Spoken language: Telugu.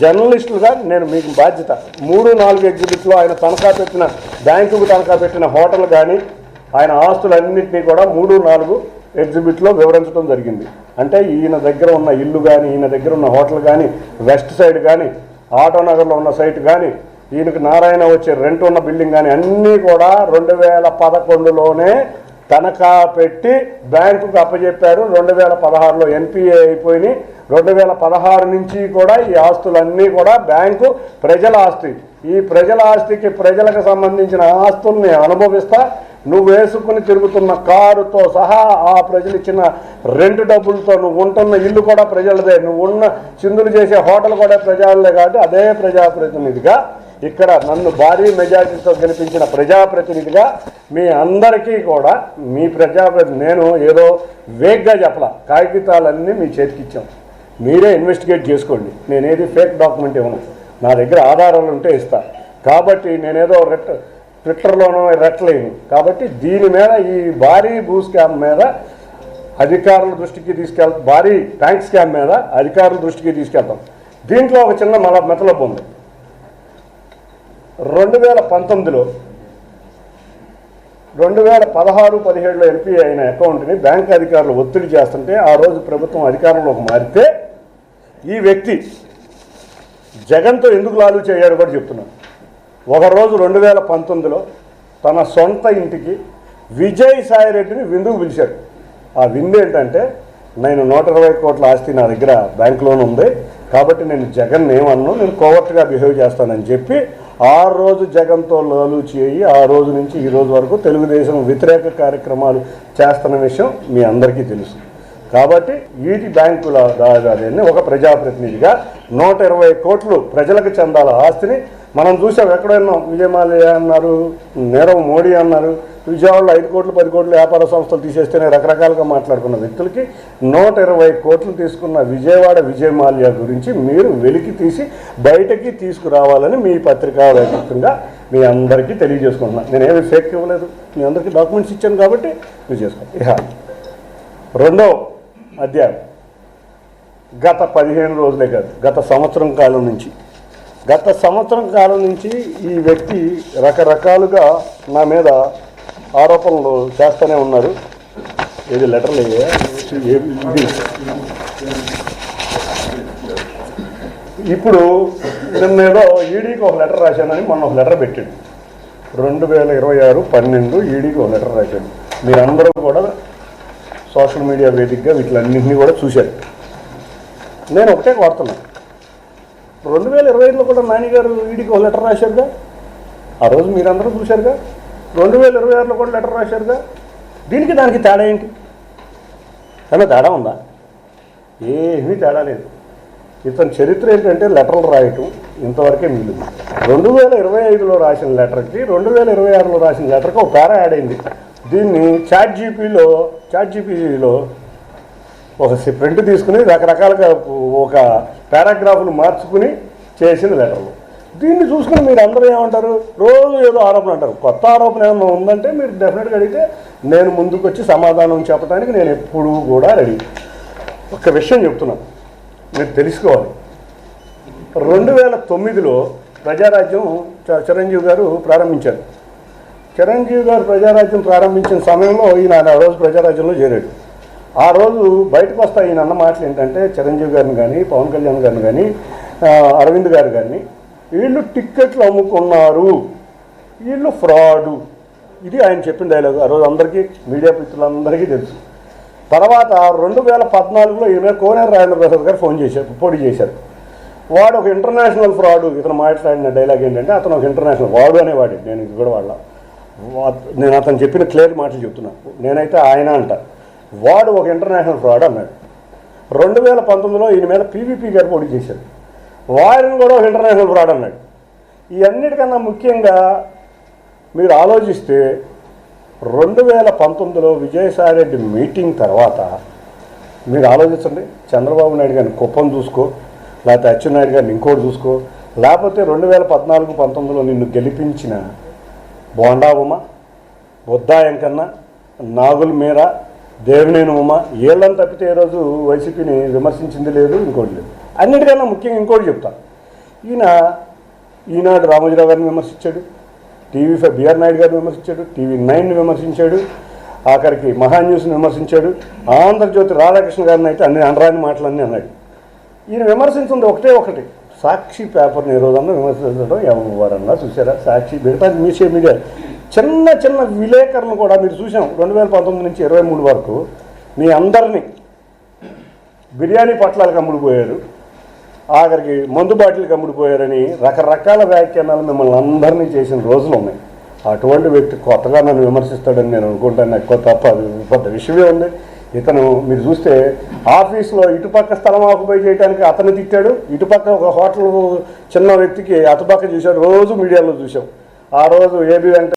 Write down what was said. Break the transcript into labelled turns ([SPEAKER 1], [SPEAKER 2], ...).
[SPEAKER 1] జర్నలిస్టులుగా నేను మీకు బాధ్యత 3-4 ఎగ్జిబిట్లో ఆయన తనఖా పెట్టిన బ్యాంకుకు తనఖా పెట్టిన హోటల్ కానీ ఆయన ఆస్తులన్నింటినీ కూడా 3-4 ఎగ్జిబిట్లో వివరించడం జరిగింది. అంటే ఈయన దగ్గర ఉన్న ఇల్లు కానీ, ఈయన దగ్గర ఉన్న హోటల్ కానీ, వెస్ట్ సైడ్ కానీ, ఆటోనగర్లో ఉన్న సైట్ కానీ, ఈయనకు నారాయణ వచ్చే రెంట్ ఉన్న బిల్డింగ్ కానీ అన్నీ కూడా 2011లోనే తనఖా పెట్టి బ్యాంకుకు అప్పచెప్పారు. 2016లో ఎన్పిఏ అయిపోయి 2016 నుంచి కూడా ఈ ఆస్తులన్నీ కూడా బ్యాంకు ప్రజల ఆస్తి. ఈ ప్రజల ఆస్తికి ప్రజలకు సంబంధించిన ఆస్తుల్ని అనుభవిస్తా నువ్వు వేసుకుని తిరుగుతున్న కారుతో సహా ఆ ప్రజలు ఇచ్చిన రెంట్ డబ్బులతో నువ్వు ఉంటున్న ఇల్లు కూడా ప్రజలదే, నువ్వు ఉన్న చిందులు చేసే హోటల్ కూడా ప్రజలదే. కాబట్టి అదే ప్రజాప్రతినిధిగా ఇక్కడ నన్ను భారీ మెజారిటీతో గెలిపించిన ప్రజాప్రతినిధిగా మీ అందరికీ కూడా మీ ప్రజాప్రతినిధి నేను ఏదో వేగ్గా చెప్పలా, కాగితాలన్నీ మీ చేతికి ఇచ్చాం, మీరే ఇన్వెస్టిగేట్ చేసుకోండి. నేనేది ఫేక్ డాక్యుమెంట్ ఇవ్వను, నా దగ్గర ఆధారాలు ఉంటే ఇస్తా. కాబట్టి నేనేదో ట్విట్టర్లోనూ రెట్లేను. కాబట్టి దీని మీద ఈ భారీ భూ స్కామ్ మీద అధికారుల దృష్టికి తీసుకెళ్తాం, భారీ ట్యాంక్ స్కామ్ మీద అధికారుల దృష్టికి తీసుకెళ్తాం. దీంట్లో ఒక చిన్న మెతలబు ఉంది. 2019లో 2016-17లో ఎన్పిఏ అయిన అకౌంట్ని బ్యాంక్ అధికారులు ఒత్తిడి చేస్తుంటే ఆ రోజు ప్రభుత్వం అధికారంలోకి మారితే ఈ వ్యక్తి జగన్తో ఎందుకు లాలు చేయాడు కూడా చెప్తున్నాను. ఒకరోజు 2019లో తన సొంత ఇంటికి విజయసాయి రెడ్డిని విందుకు పిలిచాడు. ఆ విందు ఏంటంటే, నేను 120 కోట్ల ఆస్తి నా దగ్గర బ్యాంకులోనే ఉంది, కాబట్టి నేను జగన్ ఏమన్నాను, నేను కోవర్ట్గా బిహేవ్ చేస్తానని చెప్పి ఆ రోజు జగన్తో లాలు చేయి ఆ రోజు నుంచి ఈ రోజు వరకు తెలుగుదేశం వ్యతిరేక కార్యక్రమాలు చేస్తున్న విషయం మీ అందరికీ తెలుసు. కాబట్టి వీటి బ్యాంకుల దాదాన్ని ఒక ప్రజాప్రతినిధిగా 120 కోట్లు ప్రజలకు చెందాల ఆస్తిని మనం చూసాం. ఎక్కడైనా విజయమాల్య అన్నారు, నీరవ్ మోడీ అన్నారు, విజయవాడలో 5 కోట్లు 10 కోట్లు వ్యాపార సంస్థలు తీసేస్తేనే రకరకాలుగా మాట్లాడుకున్న వ్యక్తులకి 120 కోట్లు తీసుకున్న విజయవాడ విజయమాల్య గురించి మీరు వెలికి తీసి బయటకి తీసుకురావాలని మీ పత్రికా వైఖరిగా మీ అందరికీ తెలియజేసుకుంటున్నాను. నేనేమి ఫేక్ ఇవ్వలేదు, మీ అందరికీ డాక్యుమెంట్స్ ఇచ్చాను కాబట్టి మీరు చేసుకోండి. ఇక రెండో అధ్యాయం, గత 15 రోజులే కాదు, గత సంవత్సరం కాలం నుంచి ఈ వ్యక్తి రకరకాలుగా నా మీద ఆరోపణలు చేస్తూనే ఉన్నారు. ఏది లెటర్లు ఇప్పుడు నిన్నేదో ఈడీకి ఒక లెటర్ రాశానని మొన్న ఒక లెటర్ పెట్టాడు. 2026/12 ఈడీకి ఒక లెటర్ రాశాడు. మీరందరూ కూడా సోషల్ మీడియా వేదికగా వీటిలన్నింటినీ కూడా చూశారు. నేను ఒకటే కోరుతున్నాను, 2025లో కూడా నాని గారు ఈడీకి ఒక లెటర్ రాశారుగా, ఆ రోజు మీరందరూ చూశారుగా. 2026లో కూడా లెటర్ రాశారుగా. దీనికి దానికి తేడా ఏంటి? ఏమన్నా తేడా ఉందా? ఏమీ తేడా లేదు. ఇతని చరిత్ర ఏంటంటే లెటర్లు రాయటం ఇంతవరకే మిగిలింది. 2025లో రాసిన లెటర్కి 2026లో రాసిన లెటర్కి ఒక పేరా యాడ్ అయింది. దీన్ని చాట్ జీపీటీలో ఒక ప్రింట్ తీసుకుని రకరకాలుగా ఒక పారాగ్రాఫ్లు మార్చుకుని చేసిన లెటర్లు. దీన్ని చూసుకుని మీరు అందరూ ఏమంటారు, రోజు ఏదో ఆరోపణ అంటారు. కొత్త ఆరోపణ ఏమైనా ఉందంటే మీరు డెఫినెట్గా అడిగితే నేను ముందుకు వచ్చి సమాధానం చెప్పడానికి నేను ఎప్పుడూ కూడా రెడీ. ఒక విషయం చెప్తున్నాను, మీరు తెలుసుకోవాలి. 2009లో ప్రజారాజ్యం చిరంజీవి గారు ప్రారంభించారు. చిరంజీవి గారు ప్రజారాజ్యం ప్రారంభించిన సమయంలో ఈయన ఆ రోజు ప్రజారాజ్యంలో చేరాడు. ఆ రోజు బయటకు వస్తా ఈయన అన్న మాటలు ఏంటంటే, చిరంజీవి గారిని కానీ, పవన్ కళ్యాణ్ గారిని కానీ, అరవింద్ గారు కానీ, వీళ్ళు టిక్కెట్లు అమ్ముకున్నారు, వీళ్ళు ఫ్రాడు. ఇది ఆయన చెప్పిన డైలాగు. ఆ రోజు అందరికీ, మీడియా మిత్రులందరికీ తెలుసు. తర్వాత 2014లో ఈయన కోనేరు రాజేంద్ర ప్రసాద్ గారు పోటీ చేశారు. వాడు ఒక ఇంటర్నేషనల్ ఫ్రాడు. ఇతను మాట్లాడిన డైలాగ్ ఏంటంటే, అతను ఒక ఇంటర్నేషనల్ వాడు అనేవాడు. నేను ఇది కూడా నేను అతను చెప్పిన క్లియర్ మాటలు చెప్తున్నాను. నేనైతే ఆయన అంట, వాడు ఒక ఇంటర్నేషనల్ ఫ్రాడ్ అన్నాడు. 2019లో ఈయన మీద పీవీపీ గారు పోటీ చేశారు. వారిని కూడా ఒక ఇంటర్నేషనల్ ఫ్రాడ్ అన్నాడు. ఈ అన్నిటికన్నా ముఖ్యంగా మీరు ఆలోచిస్తే 2019లో విజయసాయి రెడ్డి మీటింగ్ తర్వాత మీరు ఆలోచించండి, చంద్రబాబు నాయుడు గారిని కుప్పం చూసుకో, లేకపోతే అచ్చెన్నాయుడు గారిని ఇంకోటి చూసుకో, లేకపోతే 2014-19లో నిన్ను గెలిపించిన బోండా ఉమ, బుద్దాయంకన్న, నాగుల మీరా, దేవినేని ఉమ, వీళ్ళని తప్పితే ఈరోజు వైసీపీని విమర్శించింది లేదు, ఇంకోటి లేదు. అన్నిటికన్నా ముఖ్యంగా ఇంకోటి చెప్తా, ఈనాడు రామోజీరావు గారిని విమర్శించాడు, టీవీ5 బిఆర్ నాయుడు గారిని విమర్శించాడు, టీవీ9ని విమర్శించాడు, ఆఖరికి మహాన్యూస్ని విమర్శించాడు, ఆంధ్రజ్యోతి రాధాకృష్ణ గారిని అయితే అన్ని అనరాని మాటలన్నీ అన్నాడు. ఈయన విమర్శించింది ఒకటి, సాక్షి పేపర్ని ఏ రోజన్నా విమర్శించడం ఎవరన్నా చూసారా? సాక్షి మిగతా మీడియా చిన్న చిన్న విలేకరులను కూడా మీరు చూసాం. 2019 నుంచి 23 వరకు మీ అందరినీ బిర్యానీ పట్లాలకు అమ్ముడిపోయారు, ఆఖరికి మందు బాటిల్కి అమ్ముడిపోయారని రకరకాల వ్యాఖ్యానాలు మిమ్మల్ని అందరినీ చేసిన రోజులు ఉన్నాయి. అటువంటి వ్యక్తి కొత్తగా నన్ను విమర్శిస్తాడని నేను అనుకుంటాను. ఎక్కువ తప్ప అది పెద్ద విషయమే ఉంది. ఇతను మీరు చూస్తే ఆఫీస్లో ఇటుపక్క స్థలం ఆక్యుపై చేయడానికి అతను తిట్టాడు, ఇటుపక్క ఒక హోటల్ చిన్న వ్యక్తికి అటుపక్క చూశాడు, రోజు మీడియాలో చూసాం. ఆ రోజు ఏబి వెంకట